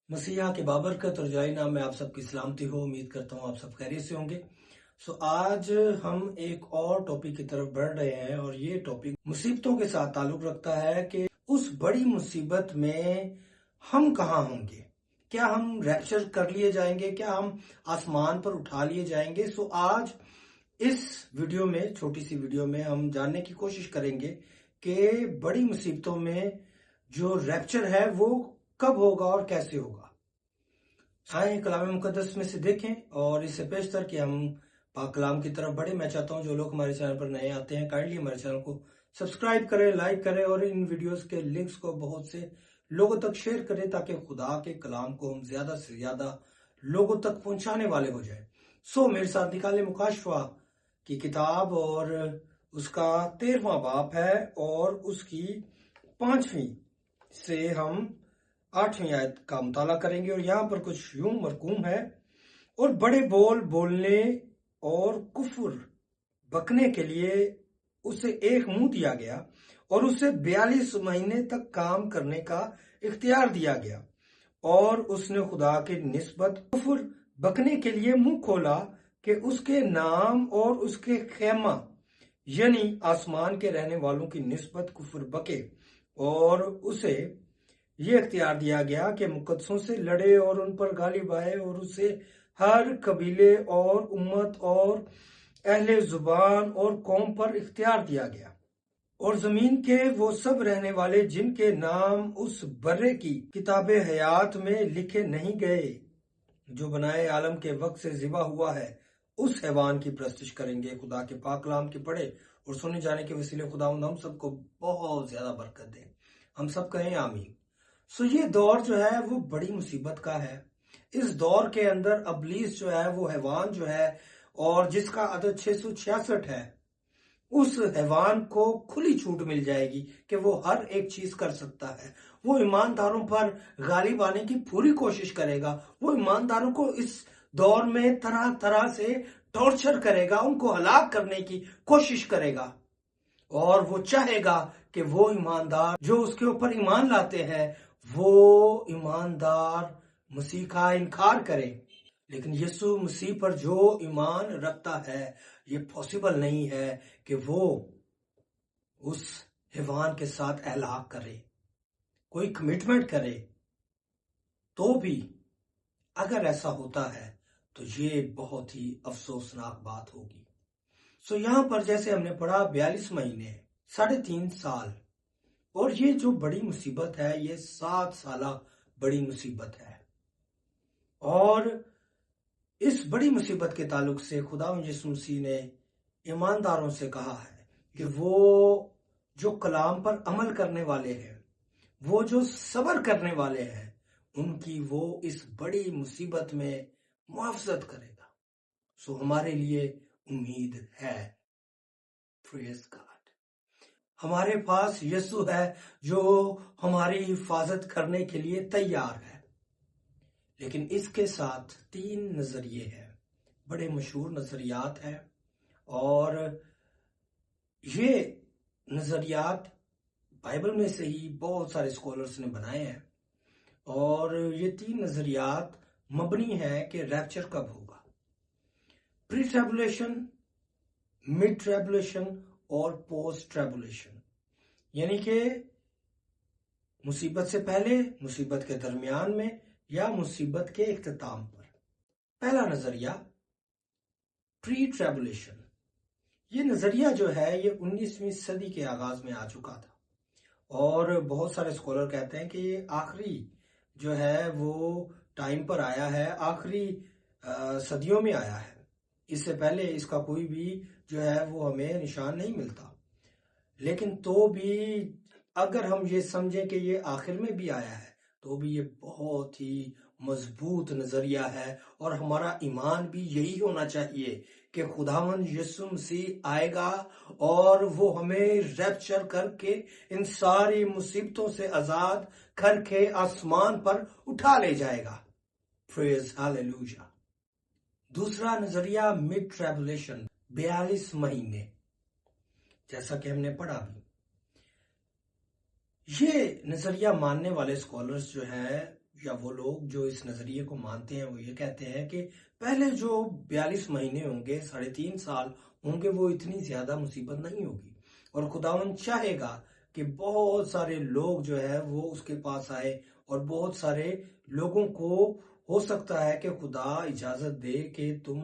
مسیحا کے بابرکت اور جلالی نام میں آپ سب کی سلامتی ہو. امید کرتا ہوں آپ سب خیریت سے ہوں گے. آج ہم ایک اور ٹاپک کی طرف بڑھ رہے ہیں اور یہ ٹاپک مصیبتوں کے ساتھ تعلق رکھتا ہے کہ اس بڑی مصیبت میں ہم کہاں ہوں گے. کیا ہم ریپچر کر لیے جائیں گے؟ کیا ہم آسمان پر اٹھا لیے جائیں گے؟ آج اس ویڈیو میں، چھوٹی سی ویڈیو میں، ہم جاننے کی کوشش کریں گے کہ بڑی مصیبتوں میں جو ریپچر ہے وہ کب ہوگا اور کیسے ہوگا. آئیں کلام مقدس میں سے دیکھیں. اور اس سے پیشتر کہ ہم پاک کلام کی طرف بڑھیں، میں چاہتا ہوں جو لوگ ہمارے چینل پر نئے آتے ہیں کائنڈلی ہمارے چینل کو سبسکرائب کریں، لائک کریں اور ان ویڈیوز کے لنکس کو بہت سے لوگوں تک شیئر کریں تاکہ خدا کے کلام کو ہم زیادہ سے زیادہ لوگوں تک پہنچانے والے ہو جائیں. میرے ساتھ نکالیں مکاشفہ کی کتاب اور اس کا 13واں باب ہے اور اس کی 5ویں سے ہم 8ویں آیت کا مطالعہ کریں گے. اور یہاں پر کچھ یوں مرقوم ہے: اور بڑے بول بولنے اور کفر بکنے کے لیے اسے ایک منہ دیا گیا اور اسے 42 مہینے تک کام کرنے کا اختیار دیا گیا. اور اس نے خدا کے نسبت کفر بکنے کے لیے منہ کھولا کہ اس کے نام اور اس کے خیمہ یعنی آسمان کے رہنے والوں کی نسبت کفر بکے. اور اسے یہ اختیار دیا گیا کہ مقدسوں سے لڑے اور ان پر غالب آئے. اور اسے ہر قبیلے اور امت اور اہل زبان اور قوم پر اختیار دیا گیا. اور زمین کے وہ سب رہنے والے جن کے نام اس برے کی کتاب حیات میں لکھے نہیں گئے جو بنائے عالم کے وقت سے ذبح ہوا ہے، اس حیوان کی پرستش کریں گے. خدا کے پاک کلام کے پڑھے اور سنے جانے کے وسیلے خداوند ہم سب کو بہت زیادہ برکت دے. ہم سب کہیں آمین. یہ دور جو ہے وہ بڑی مصیبت کا ہے. اس دور کے اندر ابلیس جو ہے وہ حیوان جو ہے اور جس کا عدد 666 ہے، اس حیوان کو کھلی چھوٹ مل جائے گی کہ وہ ہر ایک چیز کر سکتا ہے. وہ ایمانداروں پر غالب آنے کی پوری کوشش کرے گا. وہ ایمانداروں کو اس دور میں طرح طرح سے ٹارچر کرے گا، ان کو ہلاک کرنے کی کوشش کرے گا. اور وہ چاہے گا کہ وہ ایماندار جو اس کے اوپر ایمان لاتے ہیں وہ ایماندار مسیح کا انکار کرے. لیکن یسوع مسیح پر جو ایمان رکھتا ہے یہ پاسبل نہیں ہے کہ وہ اس حیوان کے ساتھ الحاق کرے، کوئی کمٹمنٹ کرے. تو بھی اگر ایسا ہوتا ہے تو یہ بہت ہی افسوسناک بات ہوگی. یہاں پر جیسے ہم نے پڑھا 42 مہینے 3.5 سال، اور یہ جو بڑی مصیبت ہے یہ 7 سالہ بڑی مصیبت ہے. اور اس بڑی مصیبت کے تعلق سے خداوند یسوع مسیح نے ایمانداروں سے کہا ہے کہ وہ جو کلام پر عمل کرنے والے ہیں، وہ جو صبر کرنے والے ہیں، ان کی وہ اس بڑی مصیبت میں محافظت کرے گا. ہمارے لیے امید ہے. پریز گاڈ. ہمارے پاس یسوع ہے جو ہماری حفاظت کرنے کے لیے تیار ہے. لیکن اس کے ساتھ 3 نظریے ہیں، بڑے مشہور نظریات ہیں. اور یہ نظریات بائبل میں سے ہی بہت سارے اسکالرز نے بنائے ہیں. اور یہ 3 نظریات مبنی ہیں کہ ریپچر کب ہوگا: پری ٹریبولیشن، مڈ ٹریبولیشن اور پوسٹ ٹریبولیشن. یعنی کہ مصیبت سے پہلے، مصیبت کے درمیان میں یا مصیبت کے اختتام پر. پہلا نظریہ پری ٹریبولیشن. یہ نظریہ جو ہے یہ 19ویں صدی کے آغاز میں آ چکا تھا اور بہت سارے اسکالر کہتے ہیں کہ یہ آخری جو ہے وہ ٹائم پر آیا ہے، آخری صدیوں میں آیا ہے. اس سے پہلے اس کا کوئی بھی جو ہے وہ ہمیں نشان نہیں ملتا. لیکن تو بھی اگر ہم یہ سمجھیں کہ یہ آخر میں بھی آیا ہے تو بھی یہ بہت ہی مضبوط نظریہ ہے. اور ہمارا ایمان بھی یہی ہونا چاہیے کہ خداوند یسوع مسیح آئے گا اور وہ ہمیں ریپچر کر کے ان ساری مصیبتوں سے آزاد کر کے آسمان پر اٹھا لے جائے گا. پریز ہاللویا. دوسرا نظریہ مڈ ٹریبولیشن، 42 مہینے، جیسا کہ ہم نے پڑھا بھی. یہ نظریہ ماننے والے اسکالرز جو ہیں یا وہ لوگ جو اس نظریے کو مانتے ہیں وہ یہ کہتے ہیں کہ پہلے جو 42 مہینے ہوں گے، 3.5 سال ہوں گے، وہ اتنی زیادہ مصیبت نہیں ہوگی، اور خداوند چاہے گا کہ بہت سارے لوگ جو ہے وہ اس کے پاس آئے، اور بہت سارے لوگوں کو ہو سکتا ہے کہ خدا اجازت دے کہ تم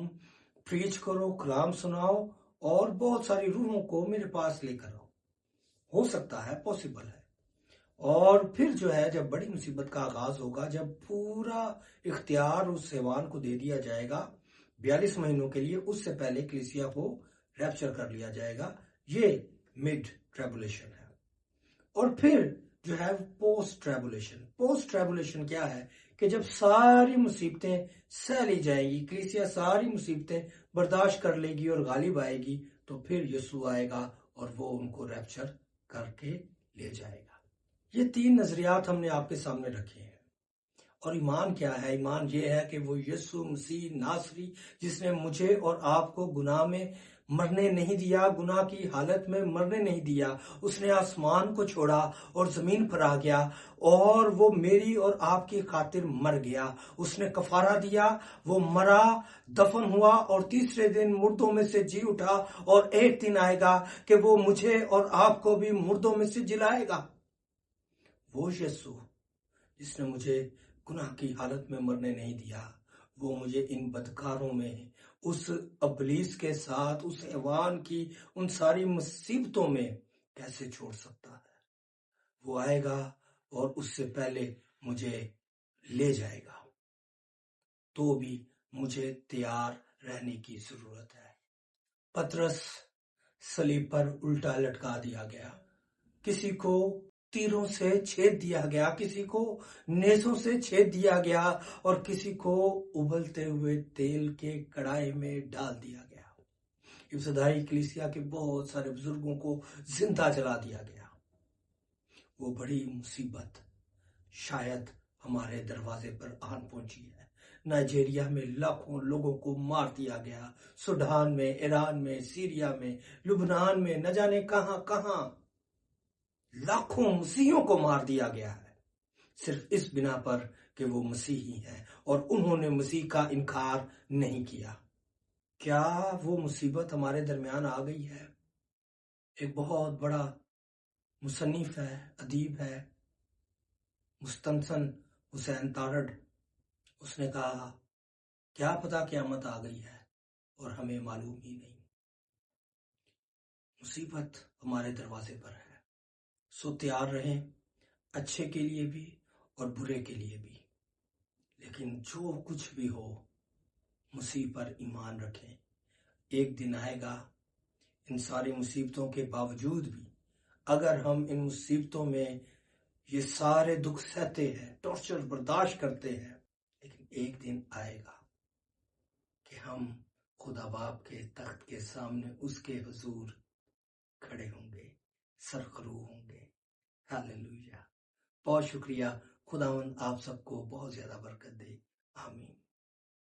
پریچ کرو، کلام سناؤ، اور بہت ساری روحوں کو میرے پاس لے کر آؤ۔ ہو سکتا ہے، پاسبل ہے۔ اور پھر جو ہے جب بڑی مصیبت کا آغاز ہوگا، جب پورا اختیار اس حیوان کو دے دیا جائے گا 42 مہینوں کے لیے، اس سے پہلے کلیسیا کو ریپچر کر لیا جائے گا۔ یہ مڈ ٹریبولیشن ہے۔ اور پھر جو ہے پوسٹ ٹریبولیشن۔ پوسٹ ٹریبولیشن کیا ہے کہ جب ساری مصیبتیں سہ لی جائیں گی، کلیسیا ساری مصیبتیں برداشت کر لے گی اور غالب آئے گی، تو پھر یسوع آئے گا اور وہ ان کو ریپچر کر کے لے جائے گا۔ یہ 3 نظریات ہم نے آپ کے سامنے رکھے ہیں۔ اور ایمان کیا ہے؟ ایمان یہ ہے کہ وہ یسوع مسیح ناصری، جس نے مجھے اور آپ کو گناہ میں مرنے نہیں دیا، گناہ کی حالت میں مرنے نہیں دیا، اس نے آسمان کو چھوڑا اور زمین پر آ گیا، اور وہ میری اور آپ کی خاطر مر گیا۔ اس نے کفارہ دیا، وہ مرا، دفن ہوا، اور تیسرے دن مردوں میں سے جی اٹھا، اور ایک دن آئے گا کہ وہ مجھے اور آپ کو بھی مردوں میں سے جلائے گا۔ وہ یسوع جس نے مجھے گناہ کی حالت میں مرنے نہیں دیا، وہ مجھے ان بدکاروں میں، اس ابلیس کے ساتھ، اس حیوان کی ان ساری مصیبتوں میں کیسے چھوڑ سکتا ہے؟ وہ آئے گا اور اس سے پہلے مجھے لے جائے گا، تو بھی مجھے تیار رہنے کی ضرورت ہے۔ پترس صلیب پر الٹا لٹکا دیا گیا، کسی کو تیروں سے چھید دیا گیا، کسی کو نیزوں سے چھید دیا گیا، اور کسی کو ابلتے ہوئے تیل کے کڑاہے میں ڈال دیا گیا۔ ابتدائی کلیسیا کے بہت سارے بزرگوں کو زندہ جلا دیا گیا۔ وہ بڑی مصیبت شاید ہمارے دروازے پر آن پہنچی ہے۔ نائجیریا میں لاکھوں لوگوں کو مار دیا گیا، سوڈان میں، ایران میں، سیریا میں، لبنان میں، نہ جانے کہاں کہاں لاکھوں مسیحیوں کو مار دیا گیا ہے، صرف اس بنا پر کہ وہ مسیحی ہیں اور انہوں نے مسیح کا انکار نہیں کیا۔ کیا وہ مصیبت ہمارے درمیان آ گئی ہے؟ ایک بہت بڑا مصنف ہے، ادیب ہے، مستنصن حسین تارڑ، اس نے کہا کیا پتہ قیامت آ گئی ہے اور ہمیں معلوم ہی نہیں۔ مصیبت ہمارے دروازے پر ہے، سو تیار رہیں، اچھے کے لیے بھی اور برے کے لیے بھی۔ لیکن جو کچھ بھی ہو، مسیح پر ایمان رکھیں۔ ایک دن آئے گا، ان ساری مصیبتوں کے باوجود بھی اگر ہم ان مصیبتوں میں یہ سارے دکھ سہتے ہیں، ٹارچر برداشت کرتے ہیں، لیکن ایک دن آئے گا کہ ہم خدا باپ کے تخت کے سامنے اس کے حضور کھڑے ہوں گے، سرخرو ہوں گے۔ ہاللیلویہ۔ بہت شکریہ۔ خداوند آپ سب کو بہت زیادہ برکت دے۔ آمین۔